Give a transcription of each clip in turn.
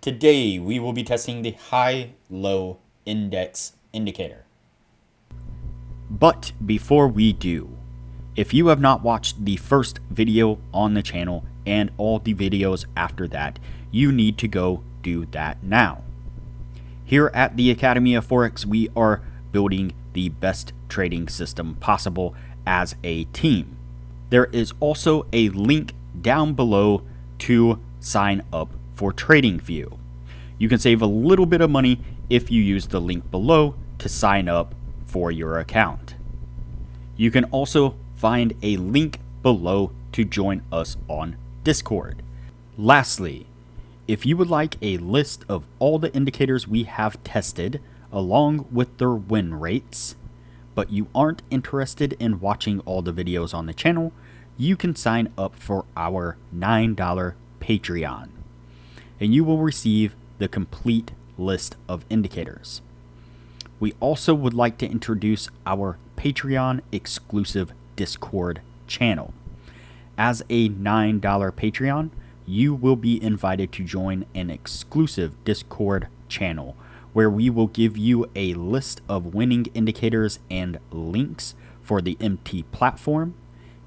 Today we will be testing the high-low index indicator. But before we do, if you have not watched the first video on the channel and all the videos after that, you need to go do that now. Here at the Academy of Forex, we are building the best trading system possible as a team. There is also a link down below to sign up for TradingView. You can save a little bit of money if you use the link below to sign up for your account. You can also find a link below to join us on Discord. Lastly, if you would like a list of all the indicators we have tested along with their win rates, but you aren't interested in watching all the videos on the channel, you can sign up for our $9 Patreon, and you will receive the complete list of indicators. We also would like to introduce our Patreon exclusive Discord channel. As a $9 Patreon, you will be invited to join an exclusive Discord channel where we will give you a list of winning indicators and links for the MT platform,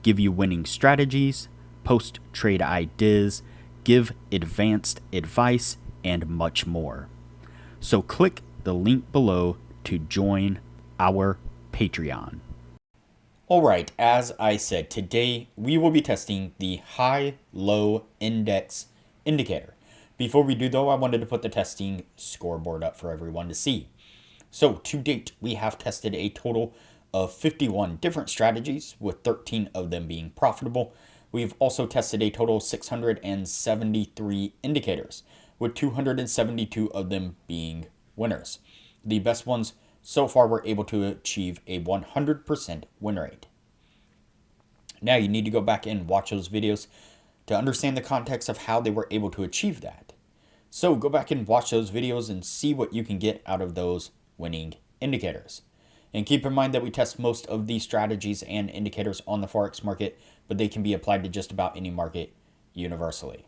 give you winning strategies, post trade ideas, give advanced advice, and much more. So click the link below to join our Patreon. Alright, as I said, today we will be testing the high-low index indicator. Before we do though, I wanted to put the testing scoreboard up for everyone to see. So to date, we have tested a total of 51 different strategies, with 13 of them being profitable. We've also tested a total of 673 indicators, with 272 of them being winners. The best ones so far were able to achieve a 100% win rate. Now you need to go back and watch those videos to understand the context of how they were able to achieve that. So go back and watch those videos and see what you can get out of those winning indicators. And keep in mind that we test most of these strategies and indicators on the Forex market, but they can be applied to just about any market universally.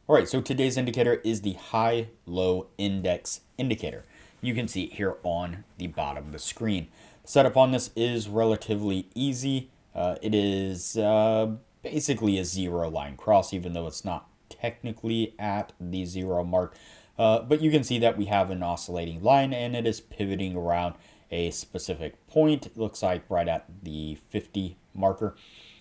Alright, so today's indicator is the high-low index indicator. You can see it here on the bottom of the screen. The setup on this is relatively easy. It is basically a zero line cross, even though it's not technically at the zero mark. But you can see that we have an oscillating line and it is pivoting around a specific point. It looks like right at the 50 marker.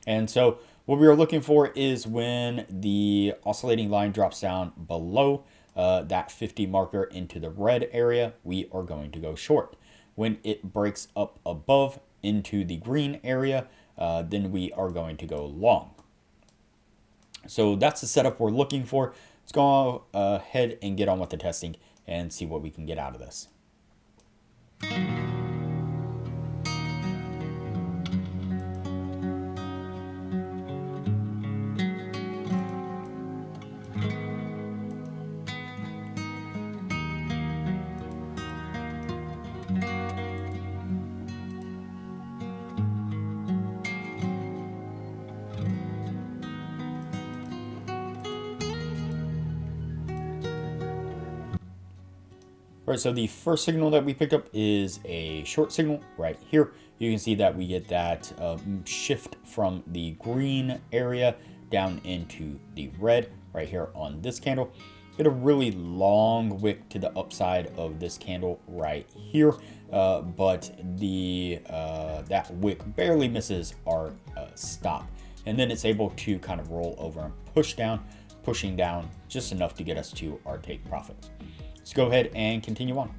And so what we are looking for is when the oscillating line drops down below that 50 marker into the red area, we are going to go short. When it breaks up above into the green area, then we are going to go long. So that's the setup we're looking for. Let's go ahead and get on with the testing and see what we can get out of this. All right, so the first signal that we picked up is a short signal right here. You can see that we get that shift from the green area down into the red right here on this candle. Get a really long wick to the upside of this candle right here, but that wick barely misses our stop. And then it's able to kind of roll over and push down, pushing down just enough to get us to our take profit. Let's go ahead and continue on.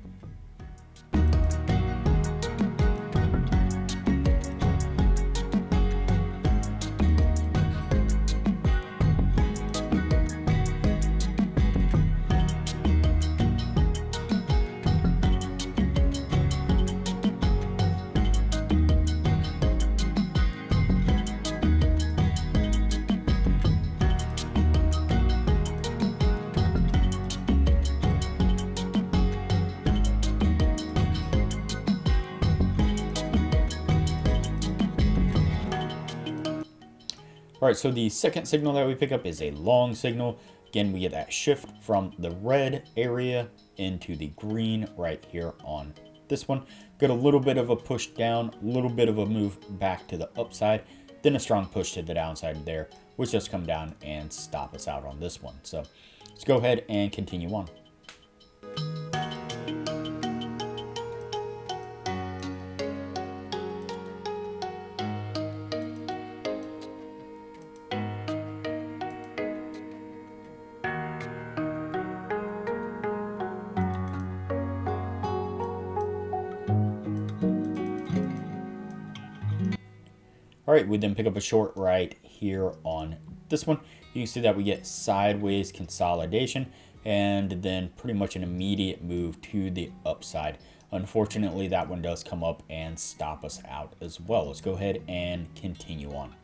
All right, so the second signal that we pick up is a long signal. Again, we get that shift from the red area into the green right here on this one. Get a little bit of a push down, a little bit of a move back to the upside, then a strong push to the downside there, which just come down and stop us out on this one. So let's go ahead and continue on. All right, we then pick up a short right here on this one. You can see that we get sideways consolidation and then pretty much an immediate move to the upside. Unfortunately, that one does come up and stop us out as well. Let's go ahead and continue on.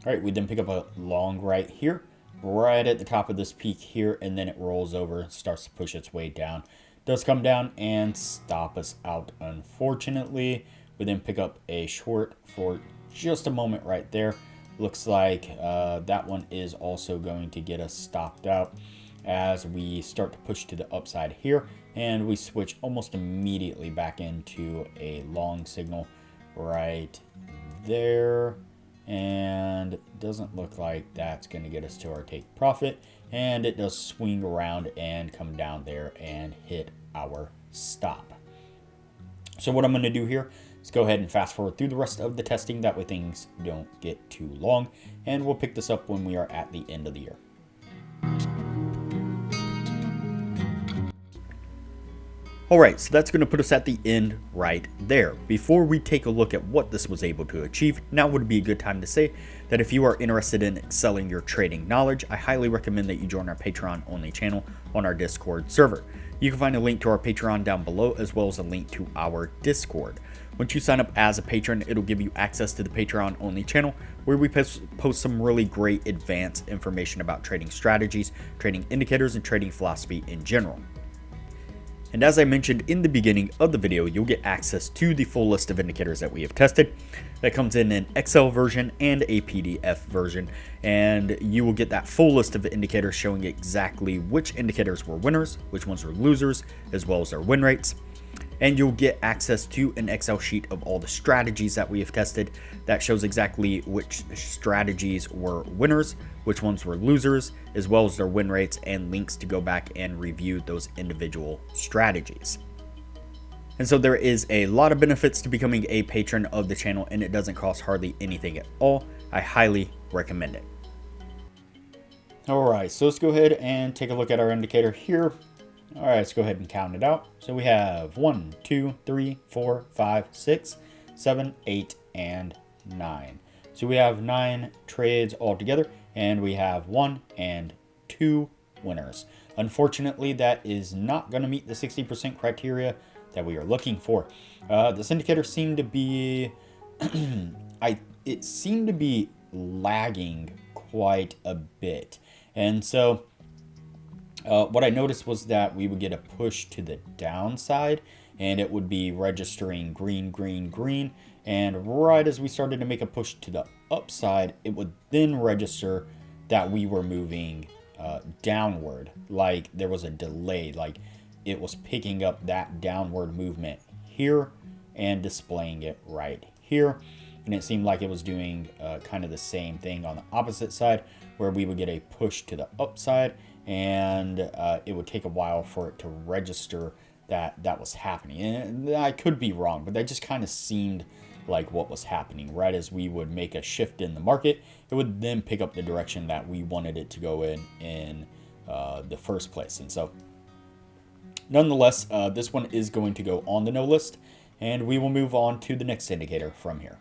All right, we then pick up a long right here, right at the top of this peak here, and then it rolls over and starts to push its way down. Does come down and stop us out, unfortunately. We then pick up a short for just a moment right there. Looks like that one is also going to get us stopped out as we start to push to the upside here, and we switch almost immediately back into a long signal right there. And it doesn't look like that's going to get us to our take profit, and it does swing around and come down there and hit our stop. So what I'm going to do here is go ahead and fast forward through the rest of the testing, that way things don't get too long, and we'll pick this up when we are at the end of the year. Alright, so that's going to put us at the end right there. Before we take a look at what this was able to achieve, now would be a good time to say that if you are interested in excelling your trading knowledge, I highly recommend that you join our Patreon only channel on our Discord server. You can find a link to our Patreon down below, as well as a link to our Discord. Once you sign up as a patron, it'll give you access to the Patreon only channel, where we post some really great advanced information about trading strategies, trading indicators, and trading philosophy in general. And as I mentioned in the beginning of the video, you'll get access to the full list of indicators that we have tested. That comes in an Excel version and a PDF version, and you will get that full list of indicators showing exactly which indicators were winners, which ones were losers, as well as their win rates. And you'll get access to an Excel sheet of all the strategies that we have tested that shows exactly which strategies were winners, which ones were losers, as well as their win rates, and links to go back and review those individual strategies. And so there is a lot of benefits to becoming a patron of the channel, and it doesn't cost hardly anything at all. I highly recommend it. All right, so let's go ahead and take a look at our indicator here. All right, let's go ahead and count it out. So we have 1, 2, 3, 4, 5, 6, 7, 8, and 9. So we have 9 trades altogether, and we have 1 and 2 winners. Unfortunately, that is not going to meet the 60% criteria that we are looking for. This indicator seemed to be, it seemed to be lagging quite a bit, and so what I noticed was that we would get a push to the downside, and it would be registering green, green, green. And right as we started to make a push to the upside, it would then register that we were moving downward. Like there was a delay, like it was picking up that downward movement here and displaying it right here. And it seemed like it was doing kind of the same thing on the opposite side, where we would get a push to the upside, and it would take a while for it to register that that was happening. And I could be wrong, but that just kind of seemed like what was happening. Right as we would make a shift in the market, it would then pick up the direction that we wanted it to go in the first place. And so nonetheless, this one is going to go on the no list, and we will move on to the next indicator from here.